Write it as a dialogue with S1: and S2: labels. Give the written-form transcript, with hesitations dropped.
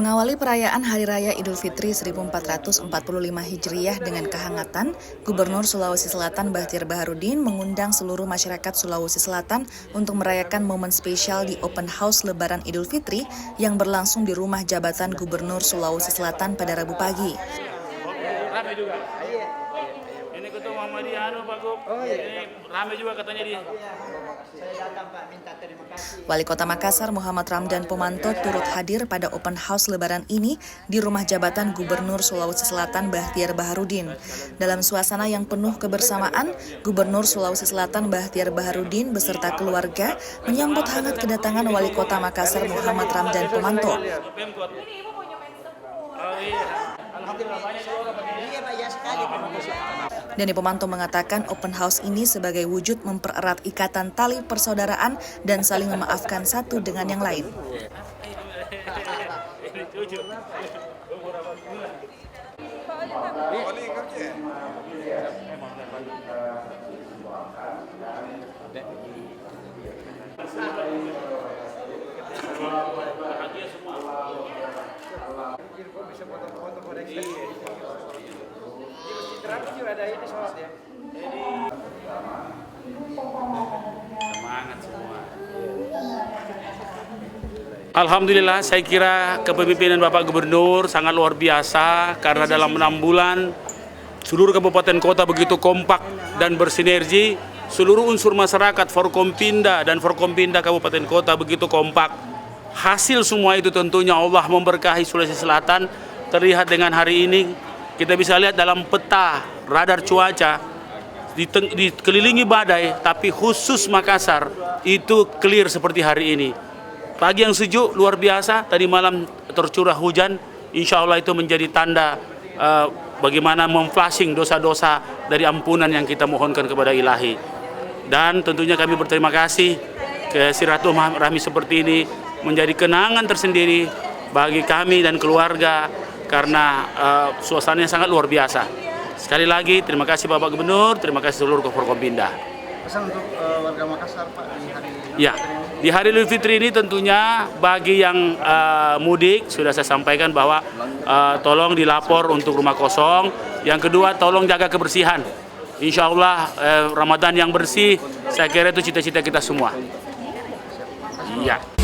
S1: Mengawali perayaan Hari Raya Idul Fitri 1445 Hijriah dengan kehangatan, Gubernur Sulawesi Selatan Bahtiar Baharudin mengundang seluruh masyarakat Sulawesi Selatan untuk merayakan momen spesial di Open House Lebaran Idul Fitri yang berlangsung di Rumah Jabatan Gubernur Sulawesi Selatan pada Rabu pagi.
S2: Rame juga. Ini Ketua Muhammadiyah Pak Gub. Ini rame juga katanya dia.
S3: Saya datang Pak, minta terima kasih.
S1: Wali Kota Makassar Muhammad Ramdan Pomanto turut hadir pada Open House Lebaran ini di Rumah Jabatan Gubernur Sulawesi Selatan Bahtiar Baharudin. Dalam suasana yang penuh kebersamaan, Gubernur Sulawesi Selatan Bahtiar Baharudin beserta keluarga menyambut hangat kedatangan Wali Kota Makassar Muhammad Ramdan Pomanto. Dani Pomanto mengatakan Open House ini sebagai wujud mempererat ikatan tali persaudaraan dan saling memaafkan satu dengan yang lain.
S2: Semangat semua. Alhamdulillah, saya kira kepemimpinan Bapak Gubernur sangat luar biasa karena dalam 6 bulan seluruh kabupaten kota begitu kompak dan bersinergi. Seluruh unsur masyarakat Forkompinda dan Forkompinda kabupaten kota begitu kompak. Hasil semua itu tentunya Allah memberkahi Sulawesi Selatan. Terlihat dengan hari ini kita bisa lihat dalam peta radar cuaca dikelilingi badai, tapi khusus Makassar itu clear seperti hari ini. Pagi yang sejuk luar biasa, tadi malam tercurah hujan. Insya Allah itu menjadi tanda bagaimana memflashing dosa-dosa dari ampunan yang kita mohonkan kepada Ilahi. Dan tentunya kami berterima kasih ke silaturahmi seperti ini menjadi kenangan tersendiri bagi kami dan keluarga karena suasananya sangat luar biasa. Sekali lagi terima kasih Bapak Gubernur, terima kasih seluruh Forkompinda.
S3: Pesan untuk warga Makassar Pak di hari
S2: Ya, di hari Idul Fitri ini tentunya bagi yang mudik sudah saya sampaikan bahwa tolong dilapor untuk rumah kosong. Yang kedua tolong jaga kebersihan. Insya Allah Ramadan yang bersih, saya kira itu cita-cita kita semua. Iya.